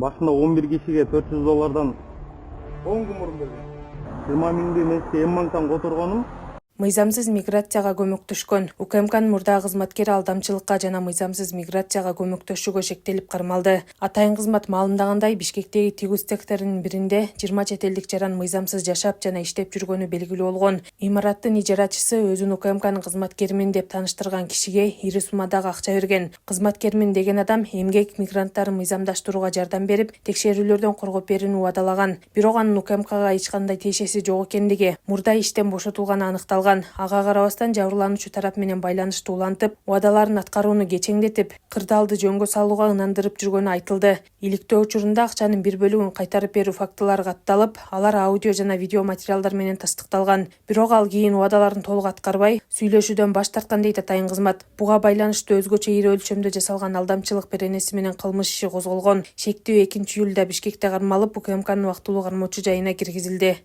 Башында 11 кишиге $400 10 күн мурун берген. 20 миңди мен М-банктан которгонум. Мыйзамсыз миграцияга көмөктөшкөн УКМКнын мурдагы кызматкери алдамчылыкка жана мыйзамсыз миграцияга көмөктөшүүгө шектелип кармалды. Атайын кызмат маалымдагандай, Бишкектеги Тигуз секторунун биринде 20 чет элдик жаран мыйзамсыз жашап жана иштеп жүргөнү белгилүү болгон. Имараттын ижарачысы өзүн УКМКнын кызматкеримин деп тааныштырган кишиге ири суммадагы акча берген. Кызматкеримин деген адам эмгек мигранттарын мыйзамдаштырууга жардам берип, текшерүүлөрдөн коргоп берүүнү убадалаган. Бирок анын УКМКга эч кандай тиешеси жок экендиги, мурда иштен бошотулганы аныкталган. Ага карабастан жабырлануучу тарап менен байланышты улантып, убадаларын аткарууну кечеңдетип, кырдаалды жөнгө салууга ынандырып жүргөнү айтылды. Иликтөө учурунда акчанын бир бөлүгүн кайтарып берүү фактылары катталып, алар аудио жана видео материалдар менен тастыкталган. Бирок ал кийин убадаларын толук аткарбай, сүйлөшүүдөн баш тарткан дейт атайын кызмат. Буга байланыштуу өзгөчө ири өлчөмдө жасалган алдамчылык беренеси менен кылмыш иши козголгон. Шектүү 2-июлда Бишкекте кармалып, УКМКнын убактылуу кармоочу жайына киргизилди.